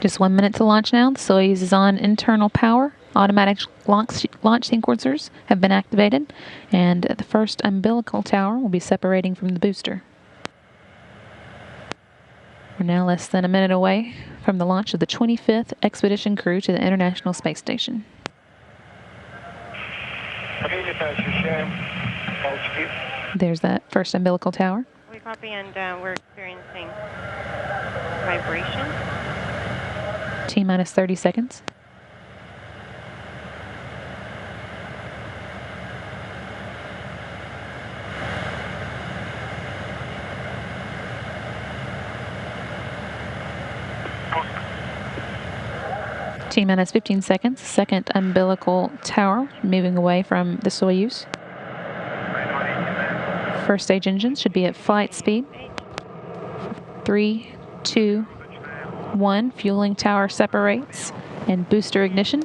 Just 1 minute to launch now. The Soyuz is on internal power. Automatic launch sequencers have been activated, and the first umbilical tower will be separating from the booster. We're now less than a minute away from the launch of the 25th expedition crew to the International Space Station. There's that first umbilical tower. We copy, and we're experiencing vibration. T-minus 30 seconds. T-minus 15 seconds. Second umbilical tower moving away from the Soyuz. First stage engines should be at flight speed. 3, 2, 1. Fueling tower separates and booster ignition.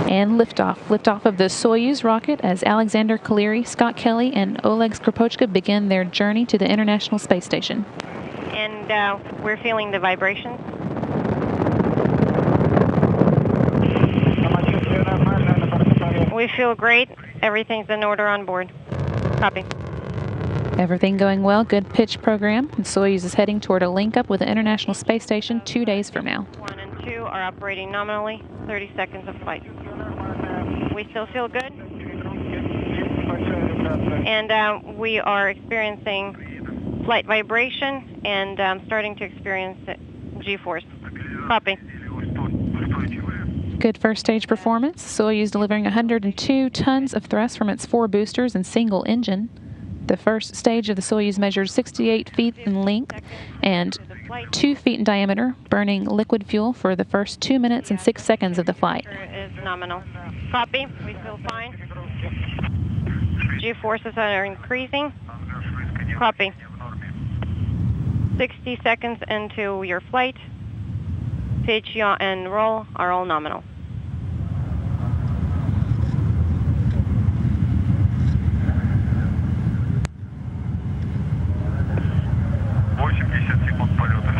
And liftoff. Liftoff of the Soyuz rocket as Alexander Kaleri, Scott Kelly, and Oleg Skripochka begin their journey to the International Space Station. And we're feeling the vibrations. We feel great. Everything's in order on board. Copy. Everything going well. Good pitch program. And Soyuz is heading toward a link-up with the International Space Station 2 days from now. 1 and 2 are operating nominally. 30 seconds of flight. We still feel good. And we are experiencing flight vibration and starting to experience G-force. Copy. Good first stage performance. Soyuz delivering 102 tons of thrust from its 4 boosters and single engine. The first stage of the Soyuz measured 68 feet in length and 2 feet in diameter, burning liquid fuel for the first 2 minutes and 6 seconds of the flight. Is nominal. Copy. We feel fine. G-forces are increasing. Copy. 60 seconds into your flight. Pitch, yaw, and roll are all nominal.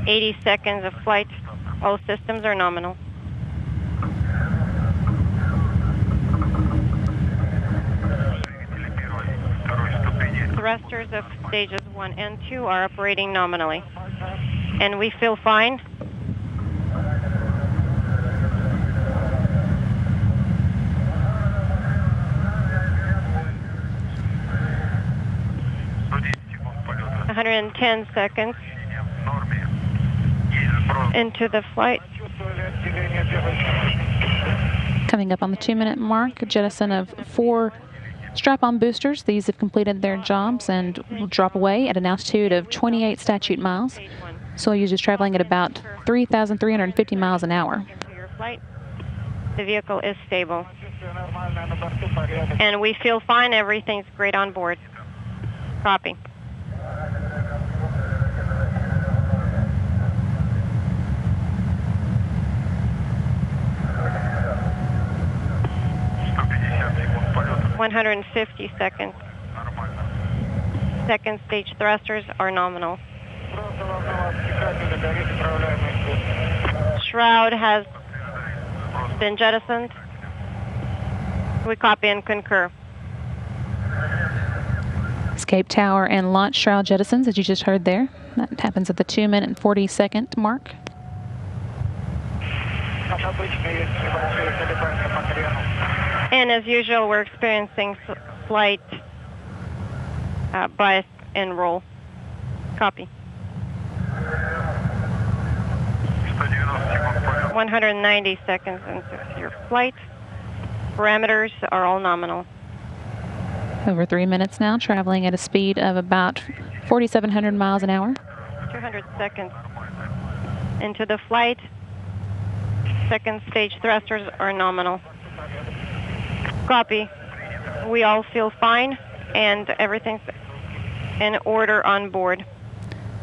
"80 seconds of flight. All systems are nominal." Thrusters of stages 1 and 2 are operating nominally. And we feel fine. "110 seconds into the flight." Coming up on the 2-minute mark, a jettison of 4 strap-on boosters. These have completed their jobs and will drop away at an altitude of 28 statute miles. Soyuz is traveling at about 3,350 miles an hour. The vehicle is stable. And we feel fine. Everything's great on board. Copy. "150 seconds. Second stage thrusters are nominal. Shroud has been jettisoned. We copy and concur. Escape tower and launch shroud jettisons, as you just heard there. That happens at the 2-minute and 40-second mark. And as usual, we're experiencing flight bias and roll. Copy. 190 seconds into your flight. Parameters are all nominal. Over 3 minutes now, traveling at a speed of about 4,700 miles an hour. 200 seconds into the flight. Second stage thrusters are nominal. Copy. We all feel fine, and everything's in order on board.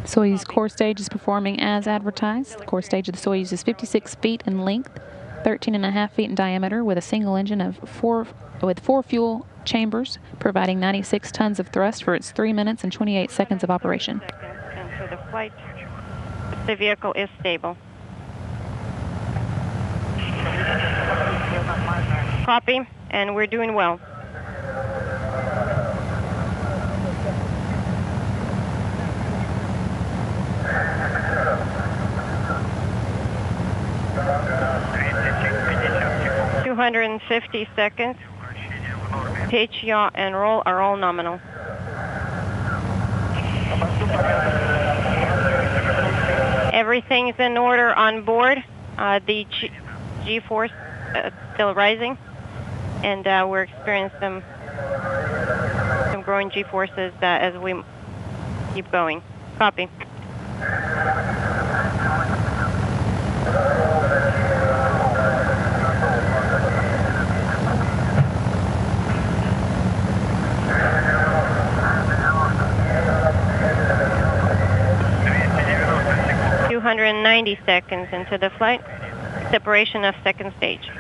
Soyuz core stage is performing as advertised. The core stage of the Soyuz is 56 feet in length, 13.5 feet in diameter, with a single engine of 4 fuel chambers, providing 96 tons of thrust for its 3 minutes and 28 seconds of operation. Into the flight. The vehicle is stable. Copy, and we're doing well. ...250 seconds. Pitch, yaw, and roll are all nominal. Everything's in order on board. The G-force still rising, and we're experiencing some growing G-forces as we keep going. Copy. ...290 seconds into the flight. Separation of second stage.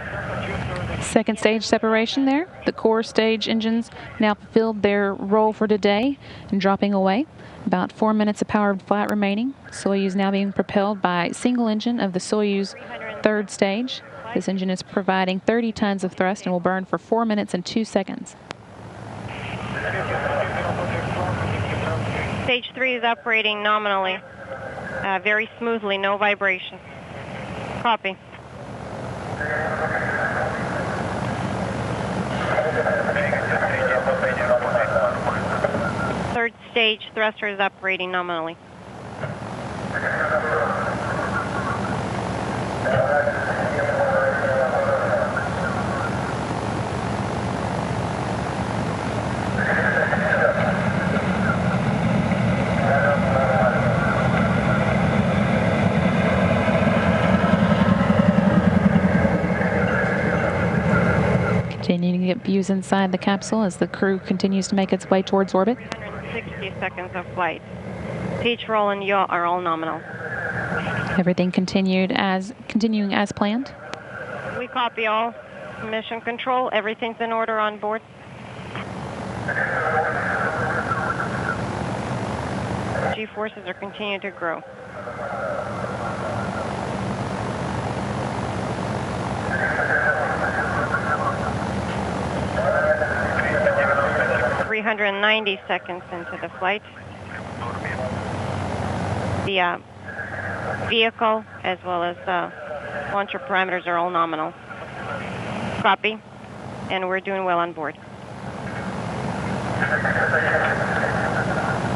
Second stage separation there. The core stage engines now fulfilled their role for today and dropping away. About 4 minutes of powered flight remaining. Soyuz now being propelled by single engine of the Soyuz third stage. This engine is providing 30 tons of thrust and will burn for 4 minutes and 2 seconds. Stage 3 is operating nominally, very smoothly, no vibration. Copy. Third stage thruster is operating nominally. Continuing to get views inside the capsule as the crew continues to make its way towards orbit. 160 seconds of flight. Pitch, roll, and yaw are all nominal. Everything continuing as planned. We copy all. Mission control, everything's in order on board. G-forces are continuing to grow. ...390 seconds into the flight. The vehicle as well as launcher parameters are all nominal. Copy, and we're doing well on board.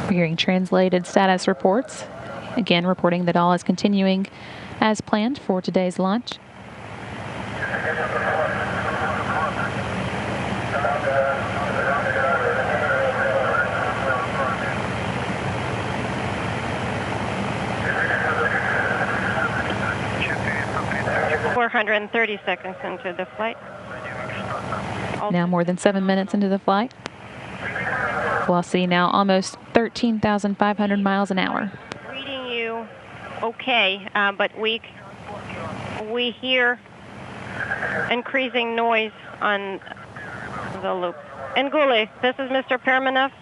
We're hearing translated status reports. Again, reporting that all is continuing as planned for today's launch. ...430 seconds into the flight. Now more than 7 minutes into the flight. We'll see now almost 13,500 miles an hour. Reading you okay, but we hear increasing noise on the loop. Nguli, this is Mr. Permanov.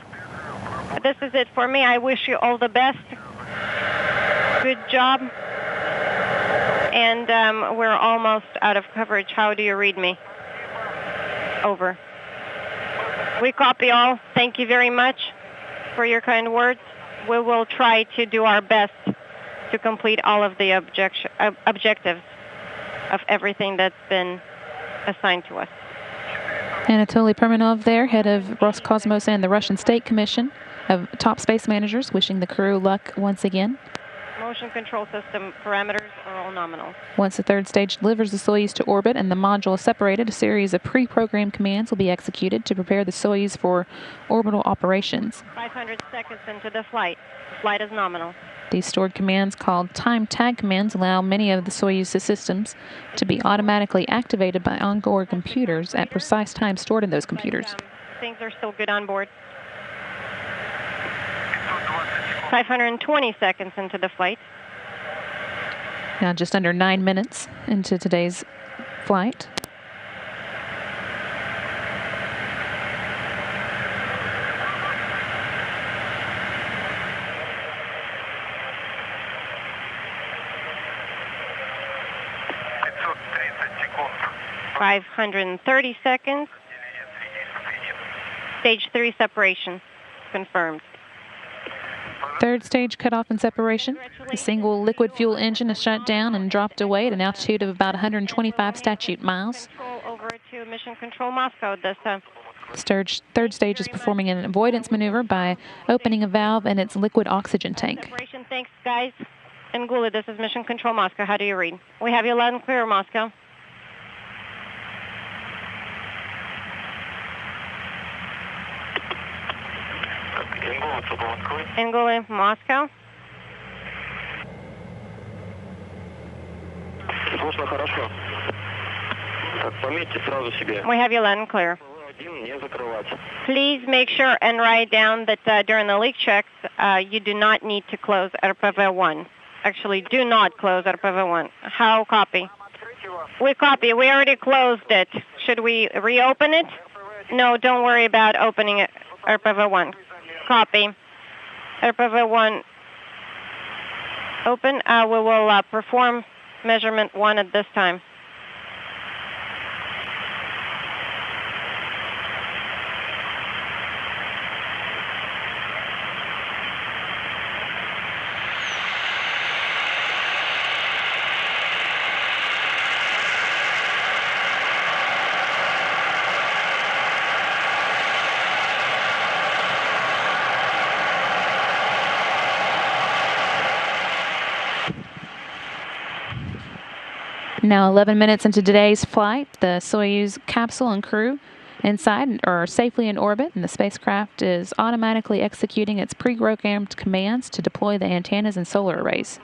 This is it for me. I wish you all the best. Good job. And we're almost out of coverage. How do you read me? Over. We copy all. Thank you very much for your kind words. We will try to do our best to complete all of the objectives of everything that's been assigned to us. Anatoly Permanov there, head of Roscosmos and the Russian State Commission of top space managers, wishing the crew luck once again. Motion control system parameters are all nominal. Once the third stage delivers the Soyuz to orbit and the module is separated, a series of pre-programmed commands will be executed to prepare the Soyuz for orbital operations. 500 seconds into the flight. The flight is nominal. These stored commands, called time tag commands, allow many of the Soyuz systems to be automatically activated by onboard computers at precise times stored in those computers. But, things are still good on board. 520 seconds into the flight. Now just under 9 minutes into today's flight. 530 seconds. Stage 3 separation confirmed. Third stage cutoff and separation. The single liquid fuel engine is shut down and dropped away at an altitude of about 125 statute miles. Over to Mission Control Moscow this time. Third stage is performing an avoidance maneuver by opening a valve in its liquid oxygen tank. Separation, thanks, guys. And Gula, this is Mission Control Moscow. How do you read? We have you loud and clear, Moscow. Angola, Moscow. We have you loud and clear. Please make sure and write down that during the leak checks, you do not need to close RPV-1. Actually, do not close RPV-1. How copy? We copy. We already closed it. Should we reopen it? No, don't worry about opening it. RPV-1. Copy. RPV-1 open. We will perform measurement 1 at this time. Now 11 minutes into today's flight, the Soyuz capsule and crew inside are safely in orbit, and the spacecraft is automatically executing its pre-programmed commands to deploy the antennas and solar arrays.